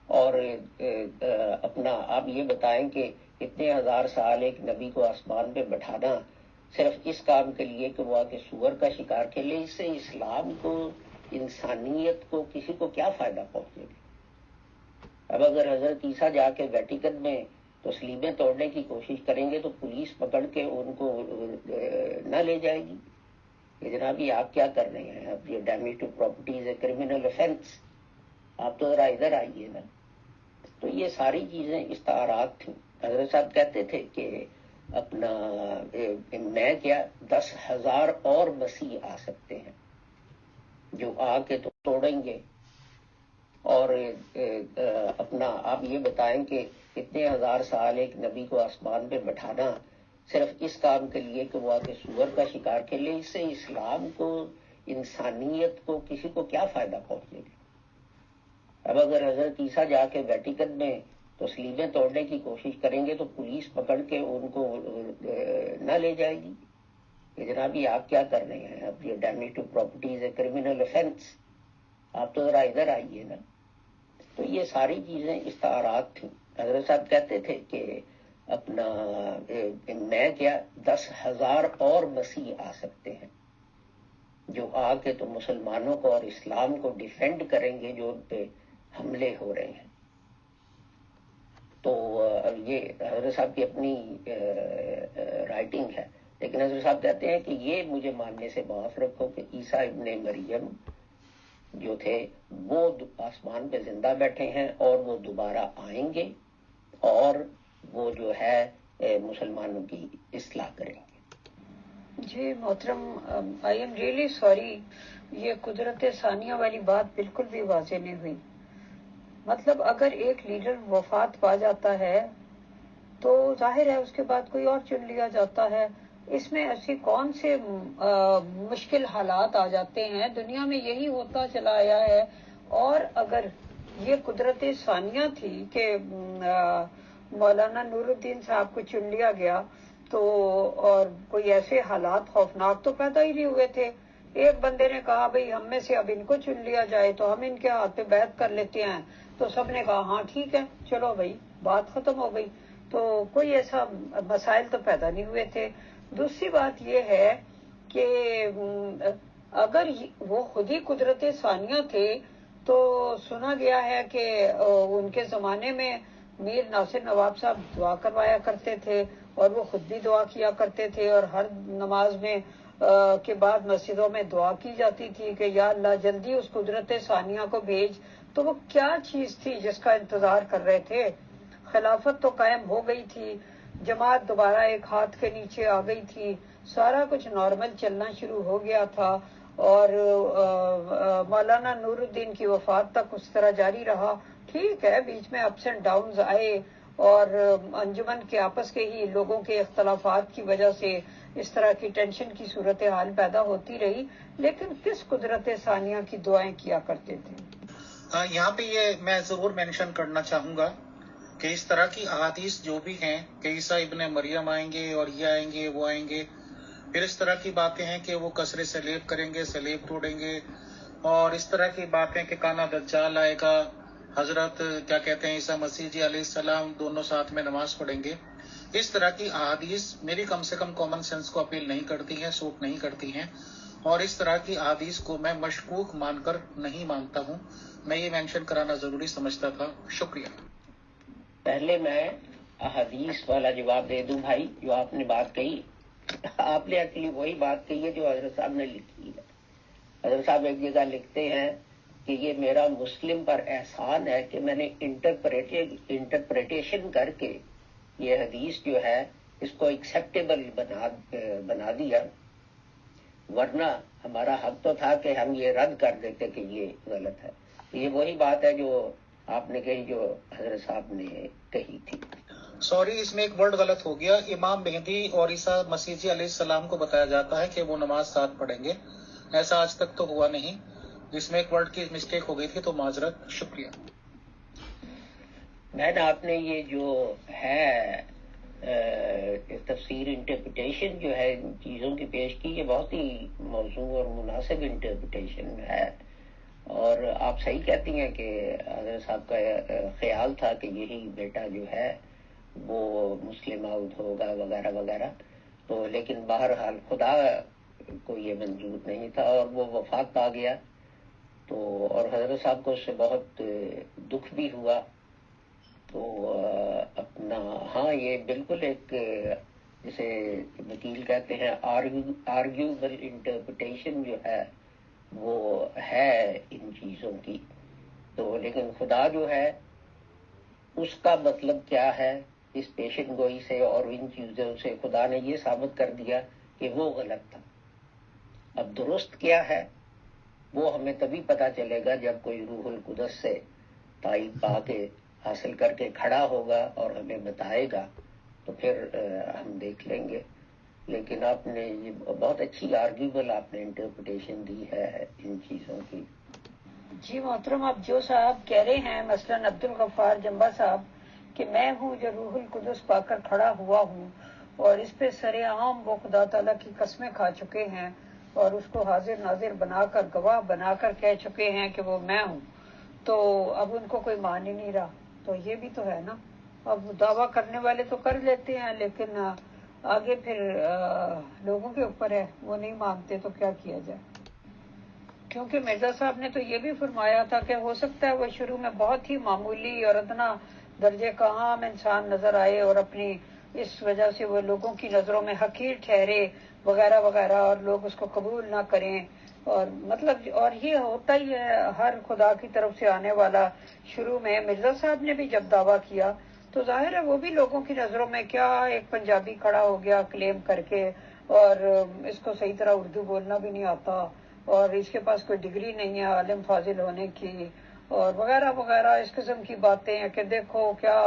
اور اپنا آپ یہ بتائیں کہ اتنے 1000 سال ایک نبی کو آسمان پہ بٹھانا صرف اس کام کے لیے کہ وہ آ کے سور کا شکار کے لیے، اس سے اسلام کو، انسانیت کو، کسی کو کیا فائدہ پہنچے گا؟ اب اگر حضرت عیسیٰ جا کے ویٹیکن میں صلیبیں توڑنے کی کوشش کریں گے تو پولیس پکڑ کے ان کو نہ لے جائے گی کہ جناب یہ آپ کیا کر رہے ہیں، اب یہ damage to property is a criminal offence, آپ تو ذرا ادھر آئیے نا. تو یہ ساری چیزیں استعارات تھیں. حضرت صاحب کہتے تھے کہ اپنا میں کیا 10,000 اور مسیح آ سکتے ہیں جو آ کے تو توڑیں گے، اور اپنا آپ یہ بتائیں کہ اتنے 1000 سال ایک نبی کو آسمان پہ بٹھانا صرف اس کام کے لیے کہ وہ آ کے سور کا شکار کے لیے، اس سے اسلام کو، انسانیت کو، کسی کو کیا فائدہ پہنچے گا؟ اب اگر حضرت عیسیٰ جا کے ویٹیکن میں صلیبیں توڑنے کی کوشش کریں گے تو پولیس پکڑ کے ان کو نہ لے جائے گی کہ جناب یہ آپ کیا کر رہے ہیں، اب یہ damage to property is a criminal offence, آپ تو ذرا ادھر آئیے نا. تو یہ ساری چیزیں استعارات تھیں. حضرت صاحب کہتے تھے کہ اپنا میں کیا 10,000 اور مسیح آ سکتے ہیں جو آ کے تو مسلمانوں کو اور اسلام کو ڈیفینڈ کریں گے جو ان پہ حملے ہو رہے ہیں. تو یہ حضرت صاحب کی اپنی رائٹنگ ہے، لیکن حضرت صاحب کہتے ہیں کہ یہ مجھے ماننے سے معاف رکھو کہ عیسیٰ ابن مریم جو تھے وہ آسمان پہ زندہ بیٹھے ہیں اور وہ دوبارہ آئیں گے اور وہ جو ہے مسلمانوں کی اصلاح کریں گے. جی محترم، آئی ایم ریئلی سوری، یہ قدرت ثانیہ والی بات بالکل بھی واضح نہیں ہوئی. مطلب اگر ایک لیڈر وفات پا جاتا ہے تو ظاہر ہے اس کے بعد کوئی اور چن لیا جاتا ہے. اس میں ایسی کون سے مشکل حالات آ جاتے ہیں، دنیا میں یہی ہوتا چلا آیا ہے. اور اگر یہ قدرت ثانیہ تھی کہ مولانا نور الدین صاحب کو چن لیا گیا تو اور کوئی ایسے حالات خوفناک تو پیدا ہی نہیں ہوئے تھے. ایک بندے نے کہا بھئی ہم میں سے اب ان کو چن لیا جائے تو ہم ان کے ہاتھ پہ بیعت کر لیتے ہیں، تو سب نے کہا ہاں ٹھیک ہے چلو بھئی، بات ختم ہو گئی. تو کوئی ایسا مسائل تو پیدا نہیں ہوئے تھے. دوسری بات یہ ہے کہ اگر وہ خود ہی قدرت ثانیہ تھے تو سنا گیا ہے کہ ان کے زمانے میں میر ناصر نواب صاحب دعا کروایا کرتے تھے اور وہ خود بھی دعا کیا کرتے تھے، اور ہر نماز میں کے بعد مسجدوں میں دعا کی جاتی تھی کہ یا اللہ جلدی اس قدرت ثانیہ کو بھیج. تو وہ کیا چیز تھی جس کا انتظار کر رہے تھے؟ خلافت تو قائم ہو گئی تھی، جماعت دوبارہ ایک ہاتھ کے نیچے آ گئی تھی، سارا کچھ نارمل چلنا شروع ہو گیا تھا، اور مولانا نور الدین کی وفات تک اس طرح جاری رہا۔ ٹھیک ہے، بیچ میں اپس اینڈ ڈاؤنز آئے، اور انجمن کے آپس کے ہی لوگوں کے اختلافات کی وجہ سے اس طرح کی ٹینشن کی صورتحال پیدا ہوتی رہی، لیکن کس قدرت ثانیہ کی دعائیں کیا کرتے تھے۔ یہاں پہ یہ میں ضرور مینشن کرنا چاہوں گا کہ اس طرح کی احادیث جو بھی ہیں کہ عیسیٰ ابن مریم آئیں گے اور یہ آئیں گے وہ آئیں گے، پھر اس طرح کی باتیں ہیں کہ وہ کسر سلیب کریں گے، سلیب توڑیں گے، اور اس طرح کی باتیں کہ کانا دجال آئے گا، حضرت کیا کہتے ہیں عیسیٰ مسیح جی علیہ السلام دونوں ساتھ میں نماز پڑھیں گے، اس طرح کی احادیث میری کم سے کم کامن سینس کو اپیل نہیں کرتی ہیں، سوٹ نہیں کرتی ہیں، اور اس طرح کی احادیث کو میں مشکوک مان کر نہیں مانتا ہوں۔ میں یہ مینشن کرانا ضروری سمجھتا تھا۔ شکریہ۔ پہلے میں احادیث والا جواب دے دوں بھائی، جو آپ نے بات کہی، آپ نے ایکچولی وہی بات کہی ہے جو حضرت صاحب نے لکھی ہے۔ حضرت صاحب ایک جگہ لکھتے ہیں کہ یہ میرا مسلم پر احسان ہے کہ میں نے انٹرپریٹیشن کر کے یہ حدیث جو ہے اس کو ایکسیپٹیبل بنا دیا، ورنہ ہمارا حق تو تھا کہ ہم یہ رد کر دیتے کہ یہ غلط ہے۔ یہ وہی بات ہے جو آپ نے کہی، جو حضرت صاحب نے کہی تھی۔ سوری، اس میں ایک ورڈ غلط ہو گیا۔ امام مہدی اور عیسیٰ مسیح جی علیہ السلام کو بتایا جاتا ہے کہ وہ نماز ساتھ پڑھیں گے، ایسا آج تک تو ہوا نہیں۔ اس میں ایک ورڈ کی مسٹیک ہو گئی تھی، تو معذرت۔ شکریہ۔ میں نے آپ نے یہ جو ہے تفسیر انٹرپریٹیشن جو ہے ان چیزوں کی پیش کی، یہ بہت ہی موزوں اور مناسب انٹرپریٹیشن ہے، اور آپ صحیح کہتی ہیں کہ حضرت صاحب کا خیال تھا کہ یہی بیٹا جو ہے وہ مسلم عود ہوگا وغیرہ وغیرہ، تو لیکن بہرحال خدا کو یہ منظور نہیں تھا اور وہ وفات پا گیا، تو اور حضرت صاحب کو اس سے بہت دکھ بھی ہوا۔ تو اپنا ہاں، یہ بالکل ایک جسے وکیل کہتے ہیں آرگیوبل انٹرپریٹیشن جو ہے وہ ہے ان چیزوں کی، تو لیکن خدا جو ہے اس کا مطلب کیا ہے اس پیشن گوئی سے اور ان چیزوں سے خدا نے یہ ثابت کر دیا کہ وہ غلط تھا۔ اب درست کیا ہے وہ ہمیں تبھی پتہ چلے گا جب کوئی روح القدس سے تائید پا کے حاصل کر کے کھڑا ہوگا اور ہمیں بتائے گا، تو پھر ہم دیکھ لیں گے۔ لیکن آپ نے یہ بہت اچھی آرگیوبل آپ نے انٹرپریٹیشن دی ہے ان چیزوں کی۔ جی محترم، اب جو صاحب کہہ رہے ہیں مثلاً عبدالغفار جمبا صاحب کہ میں ہوں جو روح القدس پا کر کھڑا ہوا ہوں، اور اس پہ سر عام وہ خدا تعالیٰ کی قسمیں کھا چکے ہیں اور اس کو حاضر ناظر بنا کر گواہ بنا کر کہہ چکے ہیں کہ وہ میں ہوں، تو اب ان کو کوئی مان ہی نہیں رہا۔ تو یہ بھی تو ہے نا، اب دعویٰ کرنے والے تو کر لیتے ہیں، لیکن آگے پھر لوگوں کے اوپر ہے، وہ نہیں مانتے تو کیا کیا جائے۔ کیونکہ مرزا صاحب نے تو یہ بھی فرمایا تھا کہ ہو سکتا ہے وہ شروع میں بہت ہی معمولی اور ادنا درجے کا عام انسان نظر آئے، اور اپنی اس وجہ سے وہ لوگوں کی نظروں میں حقیر ٹھہرے وغیرہ وغیرہ، اور لوگ اس کو قبول نہ کریں، اور مطلب اور یہ ہوتا ہی ہے ہر خدا کی طرف سے آنے والا۔ شروع میں مرزا صاحب نے بھی جب دعویٰ کیا تو ظاہر ہے وہ بھی لوگوں کی نظروں میں کیا ایک پنجابی کھڑا ہو گیا کلیم کر کے، اور اس کو صحیح طرح اردو بولنا بھی نہیں آتا، اور اس کے پاس کوئی ڈگری نہیں ہے عالم فاضل ہونے کی، اور وغیرہ وغیرہ اس قسم کی باتیں ہیں کہ دیکھو کیا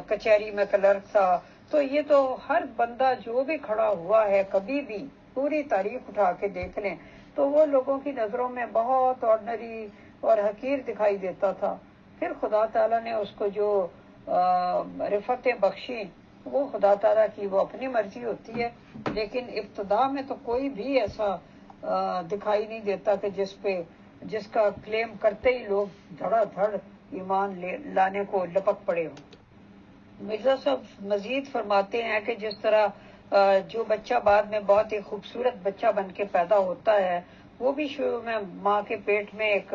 کچہری میں کلرک تھا۔ تو یہ تو ہر بندہ جو بھی کھڑا ہوا ہے کبھی بھی پوری تاریخ اٹھا کے دیکھ لیں تو وہ لوگوں کی نظروں میں بہت آرڈنری اور حقیر دکھائی دیتا تھا۔ پھر خدا تعالیٰ نے اس کو جو رفتیں بخشی، وہ خدا تعالیٰ کی وہ اپنی مرضی ہوتی ہے، لیکن ابتدا میں تو کوئی بھی ایسا دکھائی نہیں دیتا کہ جس کا کلیم کرتے ہی لوگ دھڑا دھڑ ایمان لانے کو لپک پڑے ہوں۔ مرزا صاحب مزید فرماتے ہیں کہ جس طرح جو بچہ بعد میں بہت ہی خوبصورت بچہ بن کے پیدا ہوتا ہے، وہ بھی شروع میں ماں کے پیٹ میں ایک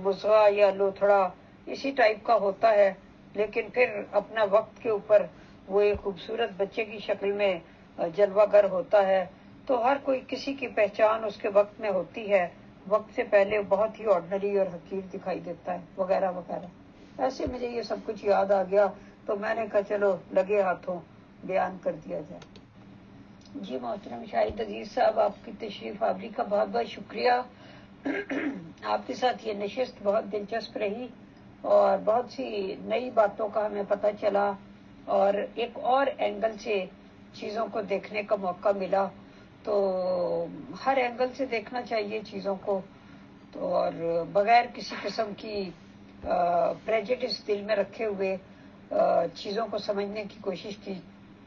مضغہ یا لوتھڑا اسی ٹائپ کا ہوتا ہے، لیکن پھر اپنا وقت کے اوپر وہ ایک خوبصورت بچے کی شکل میں جلوہ گر ہوتا ہے۔ تو ہر کوئی کسی کی پہچان اس کے وقت میں ہوتی ہے، وقت سے پہلے بہت ہی آرڈنری اور حقیر دکھائی دیتا ہے وغیرہ وغیرہ۔ ایسے مجھے یہ سب کچھ یاد آ گیا تو میں نے کہا چلو لگے ہاتھوں بیان کر دیا جائے. جی محترم شاہد عزیز صاحب، آپ کی تشریف آوری کا بہت بہت شکریہ. آپ کے ساتھ یہ نشست بہت دلچسپ رہی اور بہت سی نئی باتوں کا ہمیں پتہ چلا اور ایک اور اینگل سے چیزوں کو دیکھنے کا موقع ملا. تو ہر اینگل سے دیکھنا چاہیے چیزوں کو، تو اور بغیر کسی قسم کی پریجڈس دل میں رکھے ہوئے چیزوں کو سمجھنے کی کوشش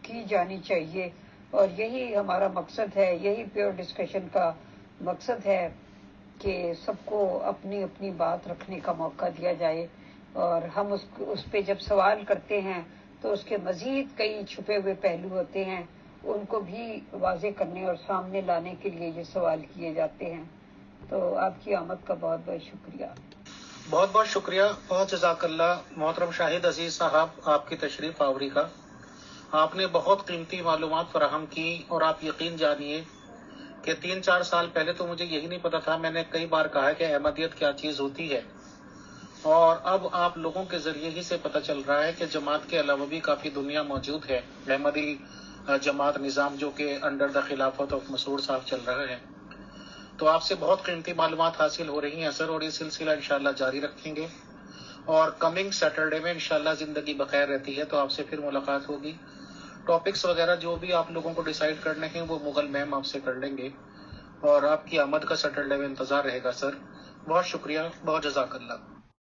کی جانی چاہیے. اور یہی ہمارا مقصد ہے، یہی پیور ڈسکشن کا مقصد ہے کہ سب کو اپنی اپنی بات رکھنے کا موقع دیا جائے. اور ہم اس پہ جب سوال کرتے ہیں تو اس کے مزید کئی چھپے ہوئے پہلو ہوتے ہیں، ان کو بھی واضح کرنے اور سامنے لانے کے لیے یہ سوال کیے جاتے ہیں. تو آپ کی آمد کا بہت بہت شکریہ. بہت بہت شکریہ، بہت جزاک اللہ محترم شاہد عزیز صاحب آپ کی تشریف آوری کا. آپ نے بہت قیمتی معلومات فراہم کی اور آپ یقین جانیے کہ 3-4 سال پہلے تو مجھے یہی نہیں پتا تھا. میں نے کئی بار کہا کہ احمدیت کیا چیز ہوتی ہے، اور اب آپ لوگوں کے ذریعے ہی سے پتہ چل رہا ہے کہ جماعت کے علاوہ بھی کافی دنیا موجود ہے. احمدی جماعت نظام جو کہ انڈر دا خلافت آف مسعود صاحب چل رہا ہے. تو آپ سے بہت قیمتی معلومات حاصل ہو رہی ہیں سر، اور یہ سلسلہ انشاءاللہ جاری رکھیں گے. اور کمنگ سیٹرڈے میں انشاءاللہ زندگی بخیر رہتی ہے تو آپ سے پھر ملاقات ہوگی. ٹاپکس وغیرہ جو بھی آپ لوگوں کو ڈیسائیڈ کرنے ہیں وہ مغل میم آپ سے کر لیں گے، اور آپ کی آمد کا سیٹرڈے میں انتظار رہے گا سر. بہت شکریہ، بہت جزاک اللہ.